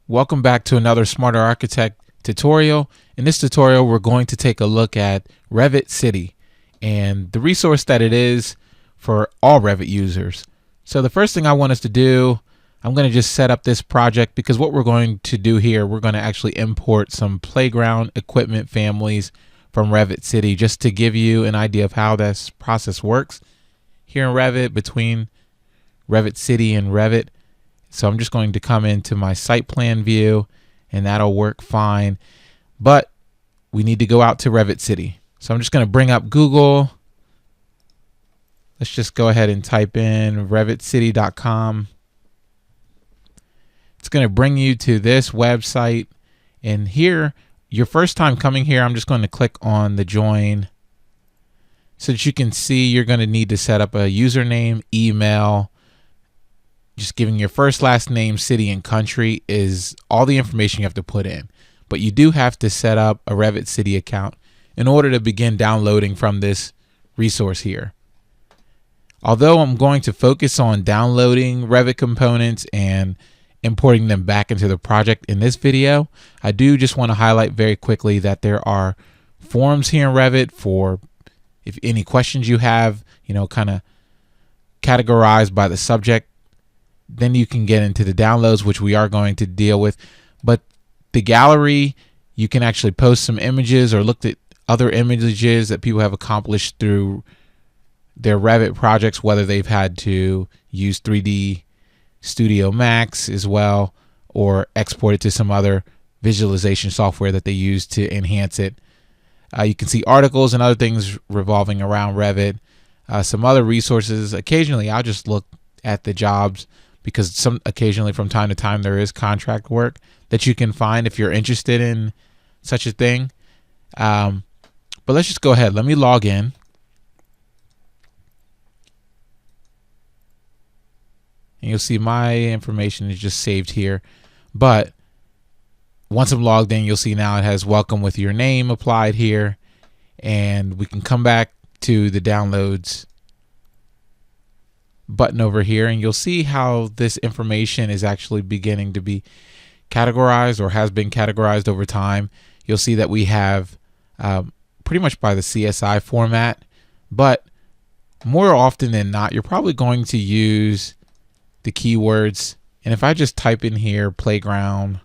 Welcome back to another Smarter Architect tutorial. In this tutorial, we're going to take a look at Revit City and the resource that it is for all Revit users. So the first thing I want us to do, I'm going to just set up this project because what we're going to do here, we're going to actually import some playground equipment families from Revit City just to give you an idea of how this process works here in Revit between Revit City and Revit. So I'm just going to come into my site plan view and that'll work fine. But we need to go out to Revit City. So I'm just going to bring up Google. Let's just go ahead and type in revitcity.com. It's going to bring you to this website. And here, your first time coming here, I'm just going to click on the join so that you can see you're going to need to set up a username, email. Just giving your first, last name, city, and country is all the information you have to put in. But you do have to set up a Revit City account in order to begin downloading from this resource here. Although I'm going to focus on downloading Revit components and importing them back into the project in this video, I do just want to highlight very quickly that there are forums here in Revit for if any questions you have, kind of categorized by the subject. Then you can get into the downloads, which we are going to deal with. But the gallery, you can actually post some images or look at other images that people have accomplished through their Revit projects, whether they've had to use 3D Studio Max as well, or export it to some other visualization software that they use to enhance it. You can see articles and other things revolving around Revit. Some other resources. Occasionally, I'll just look at the jobs, because occasionally from time to time there is contract work that you can find if you're interested in such a thing. But let's just go ahead. Let me log in. And you'll see my information is just saved here. But once I'm logged in, you'll see now it has welcome with your name applied here. And we can come back to the downloads button over here, and you'll see how this information is actually beginning to be categorized or has been categorized over time. You'll see that we have pretty much by the CSI format, but more often than not, you're probably going to use the keywords. And if I just type in here playground,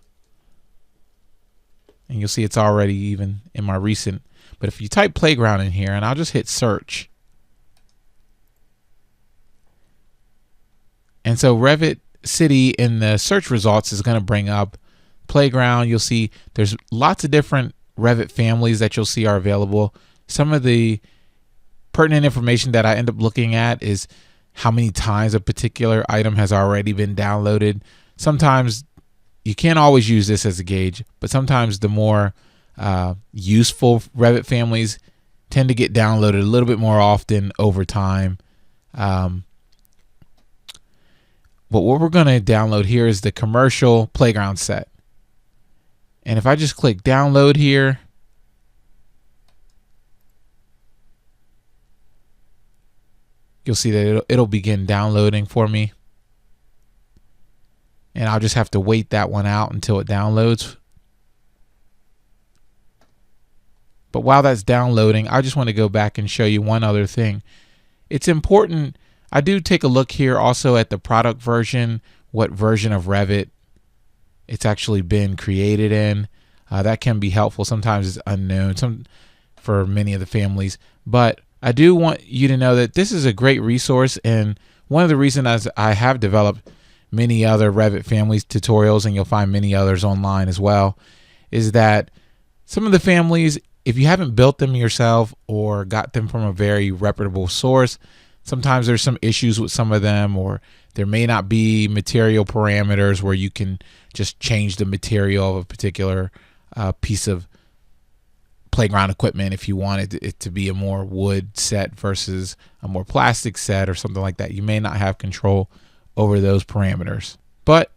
and you'll see it's already even in my recent, but if you type playground in here and I'll just hit search, and so Revit City in the search results is going to bring up playground. You'll see there's lots of different Revit families that you'll see are available. Some of the pertinent information that I end up looking at is how many times a particular item has already been downloaded. Sometimes you can't always use this as a gauge, but sometimes the more useful Revit families tend to get downloaded a little bit more often over time. But what we're going to download here is the commercial playground set. And if I just click download here, you'll see that it'll begin downloading for me. And I'll just have to wait that one out until it downloads. But while that's downloading, I just want to go back and show you one other thing. It's important. I do take a look here also at the product version, what version of Revit it's actually been created in. That can be helpful. Sometimes it's unknown for many of the families. But I do want you to know that this is a great resource. And one of the reasons I have developed many other Revit families tutorials, and you'll find many others online as well, is that some of the families, if you haven't built them yourself or got them from a very reputable source, sometimes there's some issues with some of them, or there may not be material parameters where you can just change the material of a particular piece of playground equipment if you wanted it to be a more wood set versus a more plastic set or something like that. You may not have control over those parameters. But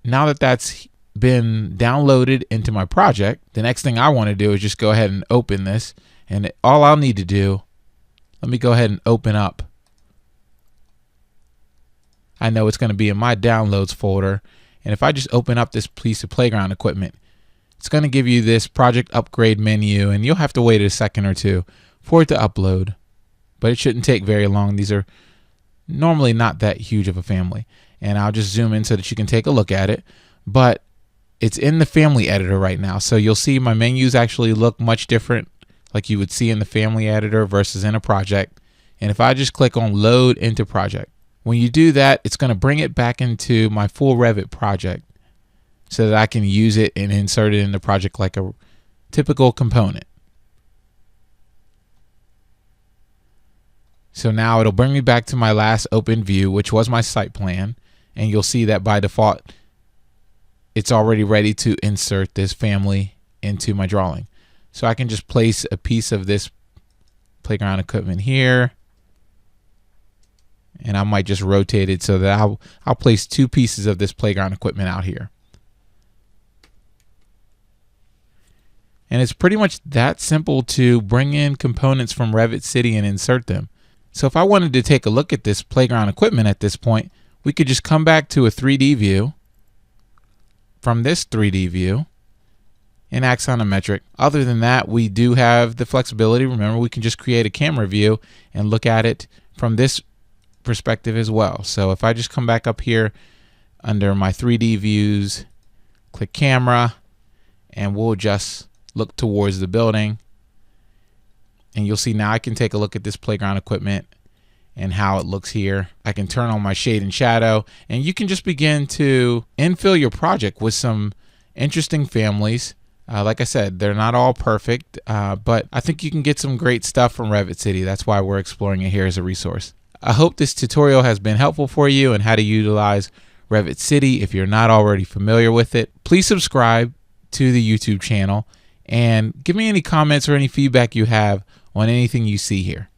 now that that's been downloaded into my project, the next thing I want to do is just go ahead and open this. And all I'll need to do, let me go ahead and open up. I know it's going to be in my downloads folder, And if I just open up this piece of playground equipment, it's going to give you this project upgrade menu, and you'll have to wait a second or two for it to upload, but it shouldn't take very long. These are normally not that huge of a family, and I'll just zoom in so that you can take a look at it. But it's in the family editor right now, so you'll see my menus actually look much different, like you would see in the family editor versus in a project. And if I just click on load into project, when you do that, it's going to bring it back into my full Revit project so that I can use it and insert it in the project like a typical component. So now it'll bring me back to my last open view, which was my site plan, and you'll see that by default it's already ready to insert this family into my drawing. So I can just place a piece of this playground equipment here, and I might just rotate it so that I'll place two pieces of this playground equipment out here. And it's pretty much that simple to bring in components from Revit City and insert them. So if I wanted to take a look at this playground equipment at this point, we could just come back to a 3D view from this 3D view in Axonometric. Other than that, we do have the flexibility. Remember, we can just create a camera view and look at it from this perspective as well. So if I just come back up here under my 3D views, click camera, and we'll just look towards the building, and you'll see now I can take a look at this playground equipment and how it looks here. I can turn on my shade and shadow, and you can just begin to infill your project with some interesting families. Like I said, they're not all perfect, but I think you can get some great stuff from Revit City. That's why we're exploring it here as a resource. I hope this tutorial has been helpful for you and how to utilize Revit City. If you're not already familiar with it, please subscribe to the YouTube channel and give me any comments or any feedback you have on anything you see here.